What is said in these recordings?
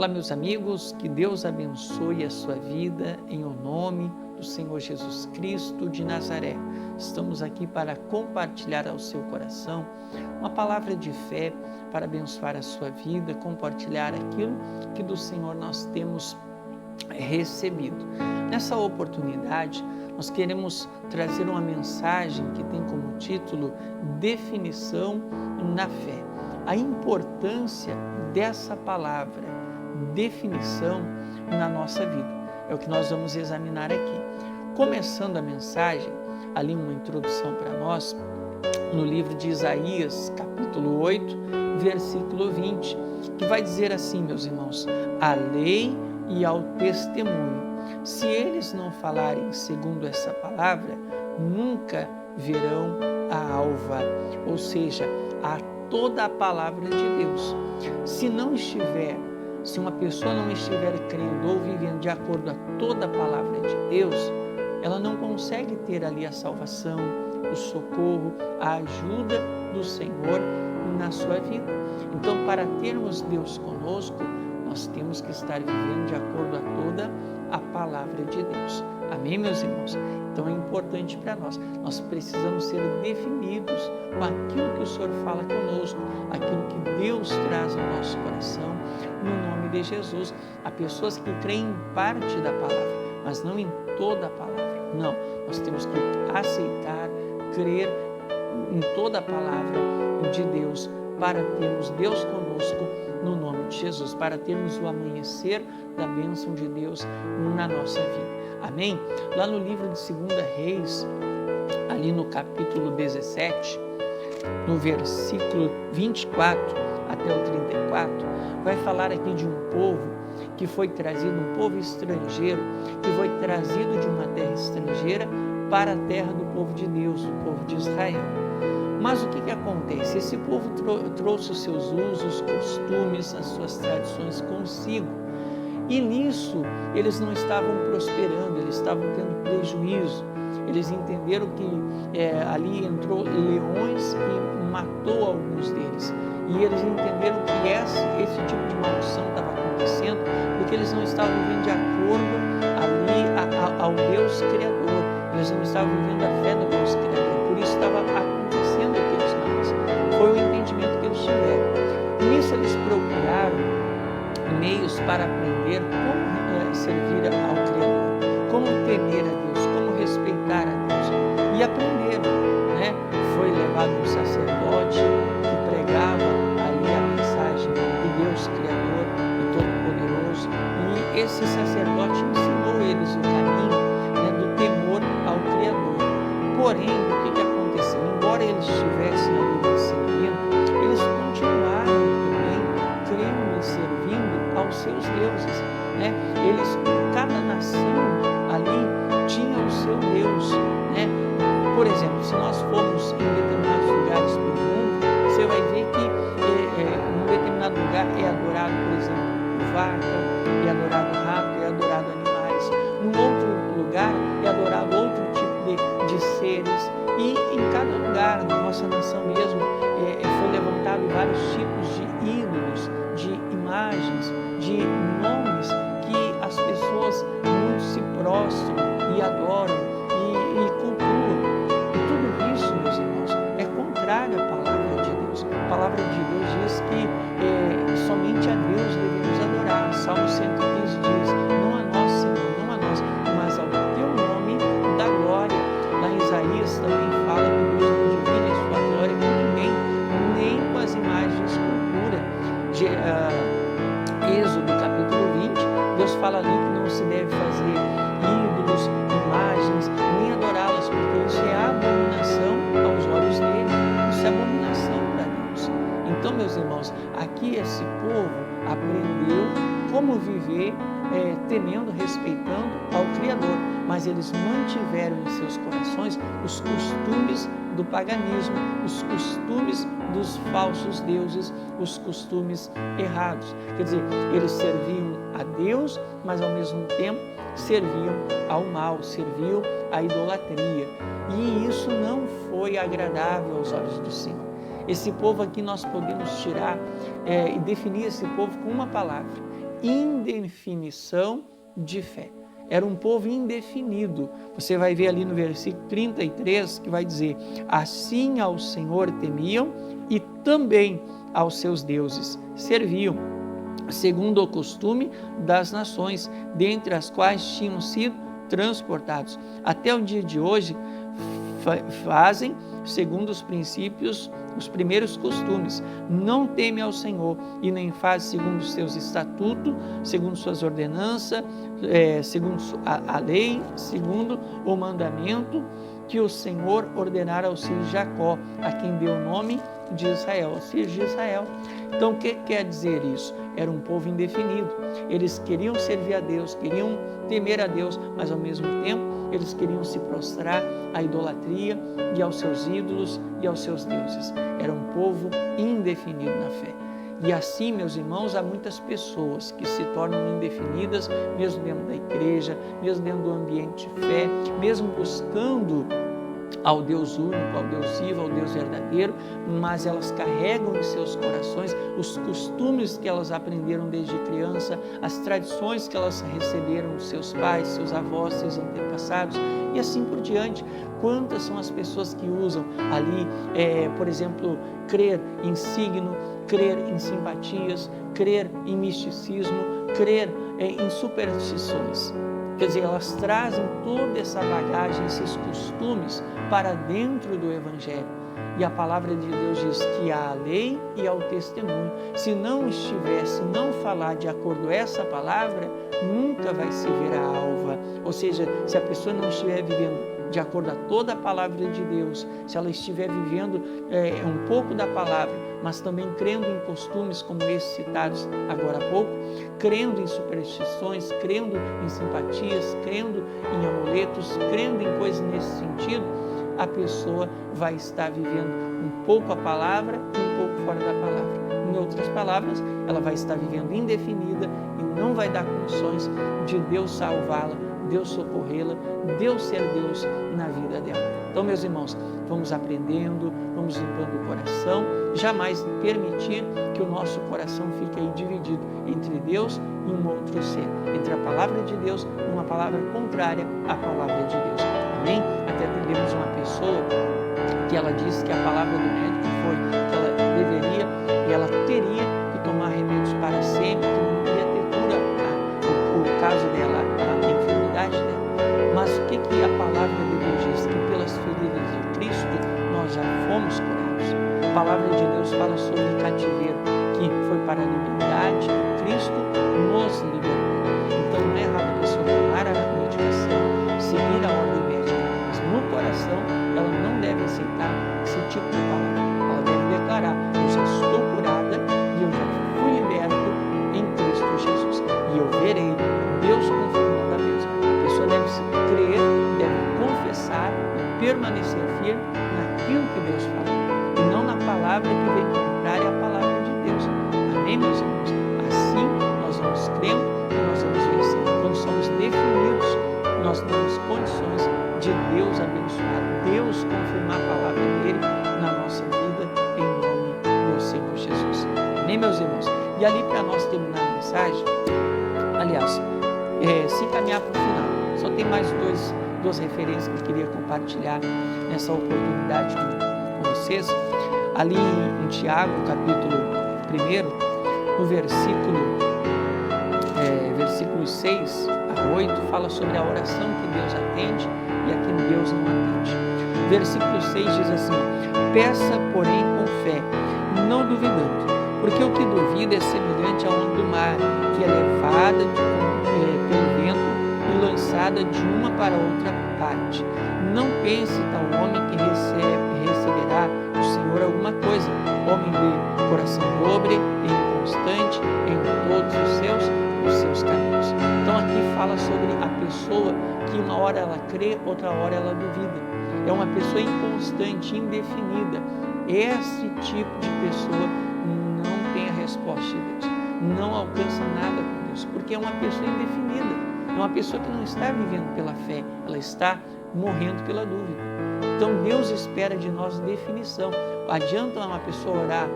Olá, meus amigos, que Deus abençoe a sua vida em o nome do Senhor Jesus Cristo de Nazaré. Estamos aqui para compartilhar ao seu coração uma palavra de fé para abençoar a sua vida, compartilhar aquilo que do Senhor nós temos recebido. Nessa oportunidade, nós queremos trazer uma mensagem que tem como título Definição na Fé. A importância dessa palavra, definição na nossa vida. É o que nós vamos examinar aqui. Começando a mensagem, ali uma introdução para nós, no livro de Isaías, capítulo 8, versículo 20, que vai dizer assim, meus irmãos: a lei e ao testemunho, se eles não falarem segundo essa palavra, nunca verão a alva, ou seja, a toda a palavra de Deus. Se uma pessoa não estiver crendo ou vivendo de acordo a toda a palavra de Deus, ela não consegue ter ali a salvação, o socorro, a ajuda do Senhor na sua vida. Então, para termos Deus conosco, nós temos que estar vivendo de acordo a toda a palavra de Deus. Amém, meus irmãos? Então é importante para nós. Nós precisamos ser definidos com aquilo que o Senhor fala conosco, aquilo que Deus traz ao nosso coração, no nome de Jesus. Há pessoas que creem em parte da palavra, mas não em toda a palavra. Não, nós temos que aceitar, crer em toda a palavra de Deus, para termos Deus conosco, no nome de Jesus, para termos o amanhecer da bênção de Deus na nossa vida. Amém? Lá no livro de 2 Reis, ali no capítulo 17, no versículo 24 até o 34, vai falar aqui de um povo que foi trazido, um povo estrangeiro, que foi trazido de uma terra estrangeira para a terra do povo de Deus, o povo de Israel. Mas o que acontece? Esse povo trouxe os seus usos, costumes, as suas tradições consigo. E nisso eles não estavam prosperando, eles estavam tendo prejuízo. Eles entenderam que ali entrou leões e matou alguns deles. E eles entenderam que esse tipo de maldição estava acontecendo porque eles não estavam vivendo de acordo ali ao Deus Criador. Eles não estavam vivendo a fé no Deus Criador. Por isso estava acontecendo aqueles males. Foi o entendimento que eles tiveram. Nisso eles procuraram meios para aprender como servir ao Criador, como temer a Deus, como respeitar a Deus. E aprenderam, né? Foi levado um sacerdote que pregava ali a mensagem do Deus Criador e Todo-Poderoso. E esse sacerdote ensinou eles o caminho, né, do temor ao Criador. Porém, o que aconteceu? Embora eles estivessem ali no ensinamento, eles continuaram também crendo e servindo aos seus deuses, né? Cada nação ali tinha o seu Deus, né? Por exemplo, se nós formos em determinados lugares do mundo, você vai ver que em um determinado lugar é adorado, por exemplo, vaca, é adorado rato, é adorado animais. Num outro lugar é adorado outro tipo de seres. E em cada lugar da nossa nação mesmo foi levantado vários tipos de ídolos, de imagens, de nomes que as pessoas muito se prostram e adoram e cultuam. E tudo isso, meus irmãos, é contrário à palavra de Deus. A palavra de Deus diz que somente a Deus devemos adorar. Salmo 115 diz: não a nós, Senhor, não a nós, mas ao teu nome da glória. Lá em Isaías também fala que Deus não divide a sua glória com ninguém, nem com as imagens de escultura. Êxodo capítulo 20, Deus fala ali que não se deve fazer ídolos, imagens, nem adorá-las, porque isso é abominação aos olhos dele, isso é abominação para Deus. Então, meus irmãos, aqui esse povo aprendeu como viver temendo, respeitando ao Criador, mas eles mantiveram em seus corações os costumes do paganismo, os costumes dos falsos deuses, os costumes errados. Quer dizer, eles serviam a Deus, mas ao mesmo tempo serviam ao mal, serviam à idolatria. E isso não foi agradável aos olhos do Senhor. Esse povo aqui nós podemos tirar e definir esse povo com uma palavra: indefinição de fé. Era um povo indefinido. Você vai ver ali no versículo 33 que vai dizer: assim ao Senhor temiam e também aos seus deuses serviam, segundo o costume das nações, dentre as quais tinham sido transportados. Até o dia de hoje, fazem segundo os princípios, os primeiros costumes. Não teme ao Senhor e nem faz segundo os seus estatutos, segundo suas ordenanças, segundo a lei, segundo o mandamento que o Senhor ordenara aos filhos de Jacó, a quem deu o nome de Israel, aos filhos de Israel. Então, o que quer dizer isso? Era um povo indefinido. Eles queriam servir a Deus, queriam temer a Deus, mas ao mesmo tempo eles queriam se prostrar à idolatria e aos seus ídolos e aos seus deuses. Era um povo indefinido na fé. E assim, meus irmãos, há muitas pessoas que se tornam indefinidas, mesmo dentro da igreja, mesmo dentro do ambiente de fé, mesmo buscando ao Deus único, ao Deus vivo, ao Deus verdadeiro, mas elas carregam em seus corações os costumes que elas aprenderam desde criança, as tradições que elas receberam dos seus pais, seus avós, seus antepassados e assim por diante. Quantas são as pessoas que usam ali, por exemplo, crer em signo, crer em simpatias, crer em misticismo, crer em superstições. Quer dizer, elas trazem toda essa bagagem, esses costumes para dentro do Evangelho. E a palavra de Deus diz que há a lei e há o testemunho. Se não estiver, se não falar de acordo com essa palavra, nunca vai se ver a alva. Ou seja, se a pessoa não estiver vivendo de acordo a toda a palavra de Deus, se ela estiver vivendo um pouco da palavra, mas também crendo em costumes como esses citados agora há pouco, crendo em superstições, crendo em simpatias, crendo em amuletos, crendo em coisas nesse sentido, a pessoa vai estar vivendo um pouco a palavra e um pouco fora da palavra. Em outras palavras, ela vai estar vivendo indefinida e não vai dar condições de Deus salvá-la, Deus socorrê-la, Deus ser Deus na vida dela. Então, meus irmãos, vamos aprendendo, vamos limpando o coração, jamais permitir que o nosso coração fique aí dividido entre Deus e um outro ser, entre a palavra de Deus e uma palavra contrária à palavra de Deus. Amém? Até atendemos uma pessoa que ela disse que a palavra do médico foi que ela deveria e ela teria que tomar remédios para sempre, que não ia ter cura, o caso dela, a enfermidade dela. Mas o que a palavra de Deus diz? Que pelas feridas de Cristo nós já fomos curados. A palavra de Deus fala sobre cativeiro, que foi para a liberdade, Cristo nos libertou. Então não é errado a pessoa tomar a medicação, seguir a ordem médica, mas no coração ela não deve aceitar esse tipo de palavra. Ela deve declarar: eu já estou curada e eu já fui liberto em Cristo Jesus. E eu verei Deus confirmando a Deus. A pessoa deve crer, deve confessar e permanecer firme naquilo que Deus falou, e não na palavra que vem contrária à palavra de Deus. Amém, meus irmãos? Assim nós vamos crendo e nós vamos vencendo. Quando somos definidos, nós temos condições de Deus abençoar, Deus confirmar a palavra dele na nossa vida, em nome do Senhor Jesus. Amém, meus irmãos? E ali, para nós terminar a mensagem, aliás, se caminhar para o final, só tem mais duas referências que eu queria compartilhar nessa oportunidade com vocês. Ali em Tiago, capítulo 1, no versículos 6 a 8, fala sobre a oração que Deus atende e a quem Deus não atende. Versículo 6 diz assim: peça, porém, com fé, não duvidando, porque o que duvida é semelhante à onda do mar, que é levada pelo vento e lançada de uma para outra parte. Não pense tal homem que receberá do Senhor alguma coisa, homem de coração dobre e inconstante em todos os seus caminhos. Então aqui fala sobre a pessoa que uma hora ela crê, outra hora ela duvida. É uma pessoa inconstante, indefinida. Esse tipo de pessoa não tem a resposta de Deus, não alcança nada com Deus, porque é uma pessoa indefinida, é uma pessoa que não está vivendo pela fé, ela está morrendo pela dúvida. Então Deus espera de nós definição. Adianta uma pessoa orar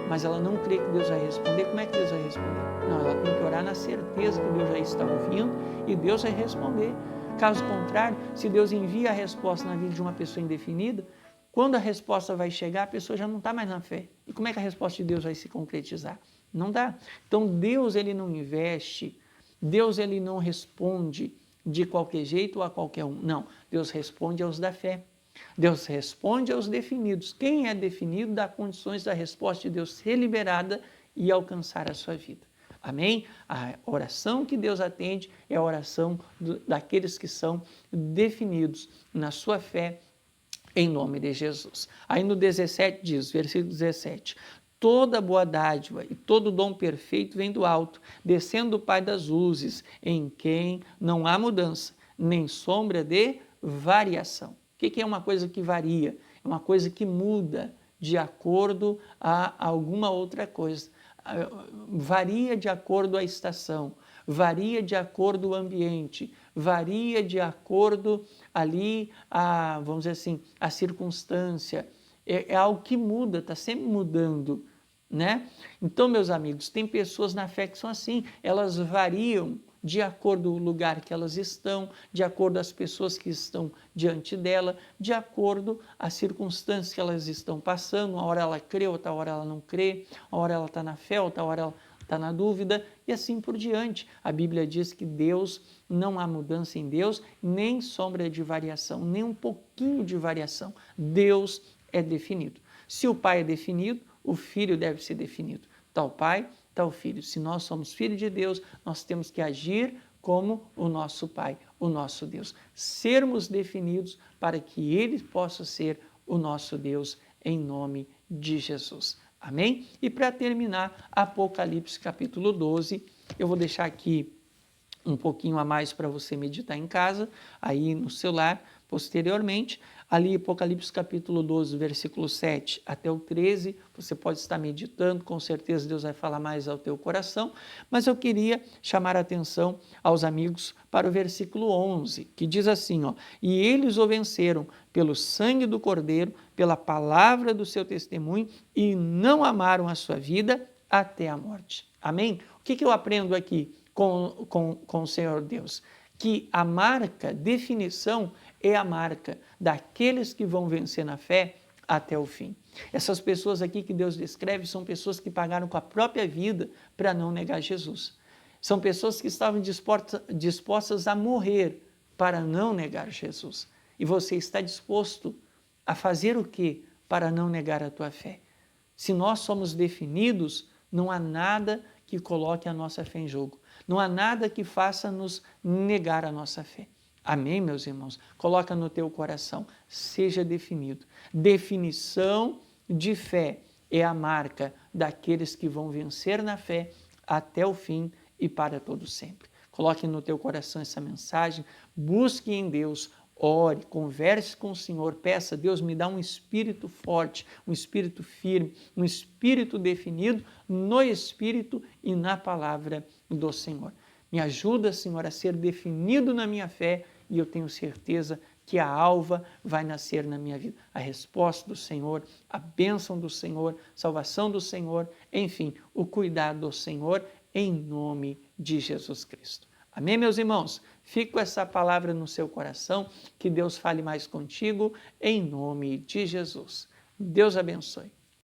mas ela não crê que Deus vai responder, como é que Deus vai responder? Não, ela tem que orar na certeza que Deus já está ouvindo e Deus vai responder. Caso contrário, se Deus envia a resposta na vida de uma pessoa indefinida, quando a resposta vai chegar, a pessoa já não está mais na fé. E como é que a resposta de Deus vai se concretizar? Não dá. Então Deus, ele não investe, Deus, ele não responde de qualquer jeito ou a qualquer um. Não, Deus responde aos da fé. Deus responde aos definidos. Quem é definido dá condições da resposta de Deus ser liberada e alcançar a sua vida. Amém? A oração que Deus atende é a oração daqueles que são definidos na sua fé, em nome de Jesus. Aí no 17 diz, versículo 17, toda boa dádiva e todo dom perfeito vem do alto, descendo do Pai das luzes, em quem não há mudança, nem sombra de variação. O que é uma coisa que varia? É uma coisa que muda de acordo a alguma outra coisa. Varia de acordo à estação, varia de acordo ao ambiente, varia de acordo ali vamos dizer assim, a circunstância. É algo que muda, está sempre mudando, né? Então, meus amigos, tem pessoas na fé que são assim, elas variam de acordo com o lugar que elas estão, de acordo às pessoas que estão diante dela, de acordo às circunstâncias que elas estão passando. Uma hora ela crê, outra hora ela não crê, uma hora ela está na fé, outra hora ela está na dúvida, e assim por diante. A Bíblia diz que Deus, não há mudança em Deus, nem sombra de variação, nem um pouquinho de variação. Deus é definido. Se o Pai é definido, o Filho deve ser definido. Tal Pai, tal Filho. Se nós somos filhos de Deus, nós temos que agir como o nosso Pai, o nosso Deus. Sermos definidos para que Ele possa ser o nosso Deus, em nome de Jesus. Amém? E para terminar, Apocalipse capítulo 12, eu vou deixar aqui um pouquinho a mais para você meditar em casa, aí no celular, posteriormente. Ali, Apocalipse capítulo 12, versículo 7 até o 13, você pode estar meditando, com certeza Deus vai falar mais ao teu coração, mas eu queria chamar a atenção aos amigos para o versículo 11, que diz assim, e eles o venceram pelo sangue do Cordeiro, pela palavra do seu testemunho, e não amaram a sua vida até a morte. Amém? O que eu aprendo aqui com o Senhor Deus? Que a marca, definição, é a marca daqueles que vão vencer na fé até o fim. Essas pessoas aqui que Deus descreve são pessoas que pagaram com a própria vida para não negar Jesus. São pessoas que estavam dispostas a morrer para não negar Jesus. E você está disposto a fazer o quê para não negar a tua fé? Se nós somos definidos, não há nada que coloque a nossa fé em jogo. Não há nada que faça nos negar a nossa fé. Amém, meus irmãos? Coloca no teu coração, seja definido. Definição de fé é a marca daqueles que vão vencer na fé até o fim e para todo sempre. Coloque no teu coração essa mensagem, busque em Deus, ore, converse com o Senhor, peça, Deus me dá um espírito forte, um espírito firme, um espírito definido no Espírito e na palavra do Senhor. Me ajuda, Senhor, a ser definido na minha fé e eu tenho certeza que a alva vai nascer na minha vida. A resposta do Senhor, a bênção do Senhor, salvação do Senhor, enfim, o cuidado do Senhor em nome de Jesus Cristo. Amém, meus irmãos? Fique com essa palavra no seu coração, que Deus fale mais contigo, em nome de Jesus. Deus abençoe.